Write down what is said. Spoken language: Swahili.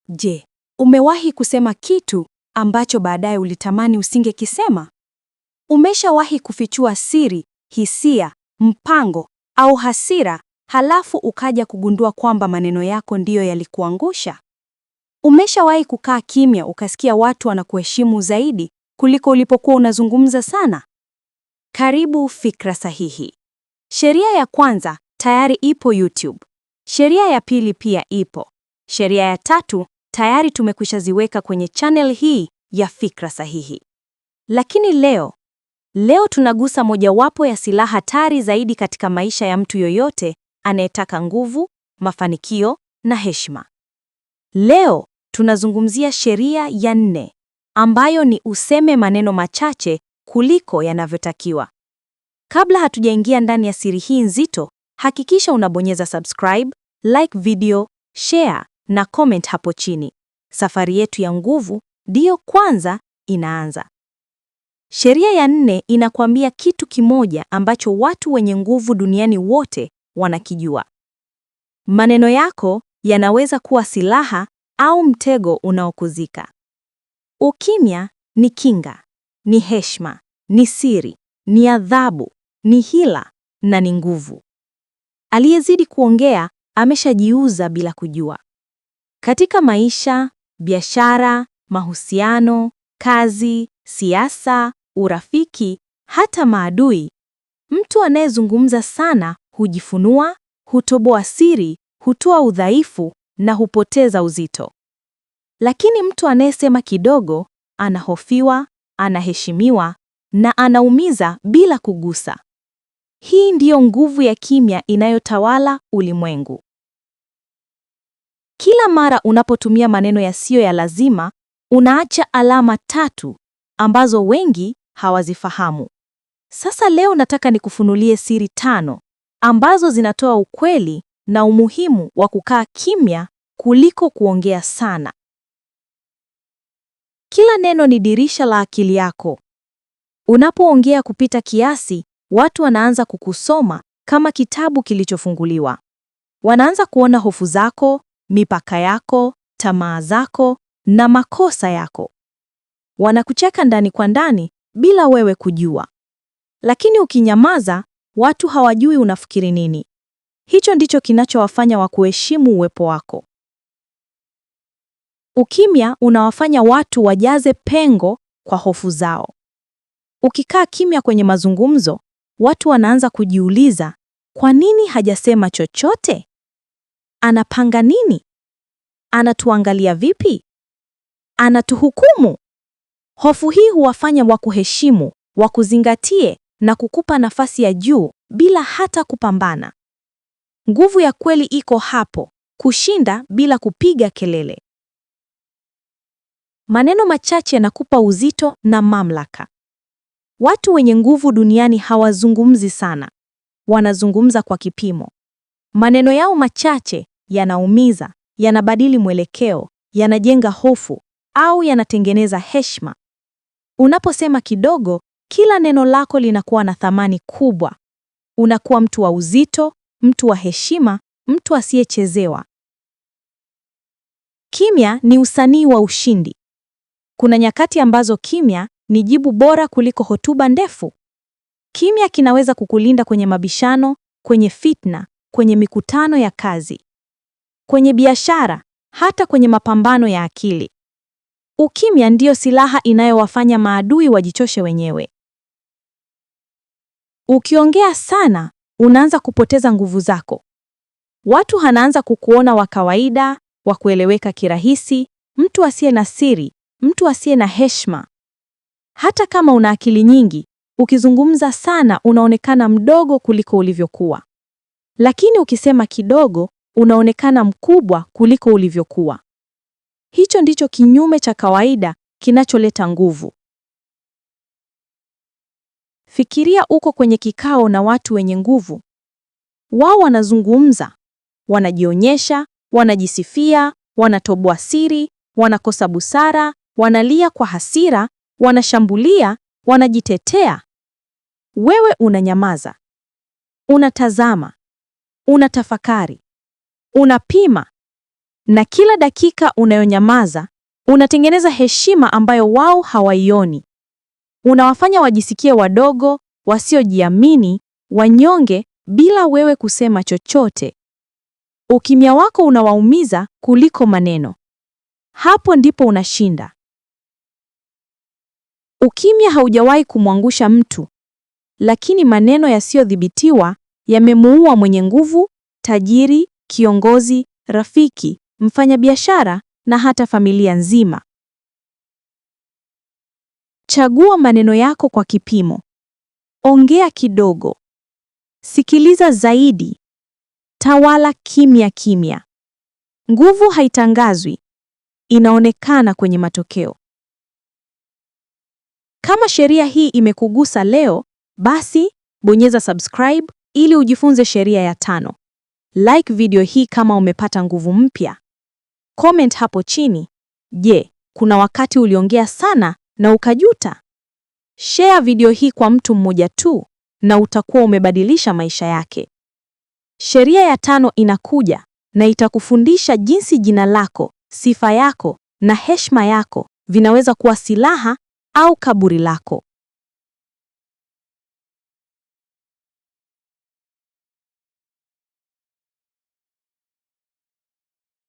Je, umewahi kusema kitu ambacho baadaye ulitamani usingekisema? Umeshawahi kufichua siri, hisia, mpango au hasira, halafu ukaja kugundua kwamba maneno yako ndiyo yalikuangusha? Umeshawahi kukaa kimya ukasikia watu wanakuheshimu zaidi kuliko ulipokuwa unazungumza sana? Karibu Fikra Sahihi. Sheria ya kwanza tayari ipo YouTube. Sheria ya pili pia ipo. Sheria ya tatu tayari tumekwishaziweka kwenye channel hii ya Fikra Sahihi. Lakini leo tunagusa mojawapo ya silaha hatari zaidi katika maisha ya mtu yoyote anayetaka nguvu, mafanikio na heshima. Leo tunazungumzia sheria ya 4 ambayo ni useme maneno machache kuliko yanavyotakiwa. Kabla hatujaingia ndani ya siri hii nzito, hakikisha unabonyeza subscribe, like video, share na comment hapo chini. Safari yetu ya nguvu ndiyo kwanza inaanza. Sheria ya 4 inakwambia kitu kimoja ambacho watu wenye nguvu duniani wote wanakijua. Maneno yako yanaweza kuwa silaha au mtego unaokuzika. Ukimya ni kinga, ni heshima, ni siri, ni adhabu, ni hila na ni nguvu. Aliyezidi kuongea ameshajiuza bila kujua. Katika maisha, biashara, mahusiano, kazi, siasa, urafiki, hata maadui, mtu anayezungumza sana hujifunua, hutoboa siri, hutoa udhaifu na hupoteza uzito. Lakini mtu anayesema kidogo anahofiwa, anaheshimiwa na anaumiza bila kugusa. Hii ndiyo nguvu ya kimya inayotawala ulimwengu. Kila mara unapotumia maneno yasiyo ya lazima, unaacha alama 3 ambazo wengi hawazifahamu. Sasa leo nataka nikufunulie siri 5 ambazo zinatoa ukweli na umuhimu wa kukaa kimya kuliko kuongea sana. Kila neno ni dirisha la akili yako. Unapoongea kupita kiasi, watu wanaanza kukusoma kama kitabu kilichofunguliwa. Wanaanza kuona hofu zako, mipaka yako, tamaa zako na makosa yako. Wanakucheka ndani kwa ndani bila wewe kujua. Lakini ukinyamaza, watu hawajui unafikiri nini. Hicho ndicho kinachowafanya wakuheshimu uwepo wako. Ukimya unawafanya watu wajaze pengo kwa hofu zao. Ukikaa kimya kwenye mazungumzo, watu wanaanza kujiuliza, kwa nini hajasema chochote? Anapanga nini? Anatuangalia vipi? Anatuhukumu? Hofu hii huwafanya wakuheshimu, wakuzingatie na kukupa nafasi ya juu bila hata kupambana. Nguvu ya kweli iko hapo, kushinda bila kupiga kelele. Maneno machache yanakupa uzito na mamlaka. Watu wenye nguvu duniani hawazungumzi sana, wanazungumza kwa kipimo. Maneno yao machache yanaumiza, yanabadili mwelekeo, yanajenga hofu au yanatengeneza heshima. Unaposema kidogo, kila neno lako linakuwa na thamani kubwa. Unakuwa mtu wa uzito, mtu wa heshima, mtu asiyechezewa. Kimya ni usanii wa ushindi. Kuna nyakati ambazo kimya ni jibu bora kuliko hotuba ndefu. Kimya kinaweza kukulinda kwenye mabishano, kwenye fitna, kwenye mikutano ya kazi, kwenye biashara, hata kwenye mapambano ya akili. Ukimya ndiyo silaha inayowafanya maadui wajichoshe wenyewe. Ukiongea sana, unaanza kupoteza nguvu zako. Watu wanaanza kukuona wa kawaida, wa kueleweka kirahisi, mtu asiye na siri, mtu asiye na heshima. Hata kama una akili nyingi, ukizungumza sana unaonekana mdogo kuliko ulivyokuwa. Lakini ukisema kidogo, unaonekana mkubwa kuliko ulivyokuwa. Hicho ndicho kinyume cha kawaida kinacholeta nguvu. Fikiria uko kwenye kikao na watu wenye nguvu. Wao wanazungumza, wanajionyesha, wanajisifia, wanatoboa siri, wanakosa busara, wanalia kwa hasira, wanashambulia, wanajitetea. Wewe unanyamaza. Unatazama. Unatafakari. Unapima. Na kila dakika unayonyamaza, unatengeneza heshima ambayo wao hawaioni. Unawafanya wajisikie wadogo, wasiojiamini, wanyonge bila wewe kusema chochote. Ukimya wako unawaumiza kuliko maneno. Hapo ndipo unashinda. Ukimya haujawahi kumwangusha mtu, lakini maneno yasiyodhibitiwa yamemuua mwenye nguvu, tajiri, kiongozi, rafiki, mfanyabiashara na hata familia nzima. Chagua maneno yako kwa kipimo. Ongea kidogo. Sikiliza zaidi. Tawala kimya kimya. Nguvu haitangazwi, inaonekana kwenye matokeo. Kama sheria hii imekugusa leo, basi bonyeza subscribe ili ujifunze sheria ya 5. Like video hii kama umepata nguvu mpya. Comment hapo chini. Je, kuna wakati uliongea sana na ukajuta? Share video hii kwa mtu mmoja tu na utakuwa umebadilisha maisha yake. Sheria ya 5 inakuja na itakufundisha jinsi jina lako, sifa yako na heshima yako vinaweza kuwa silaha au kaburi lako.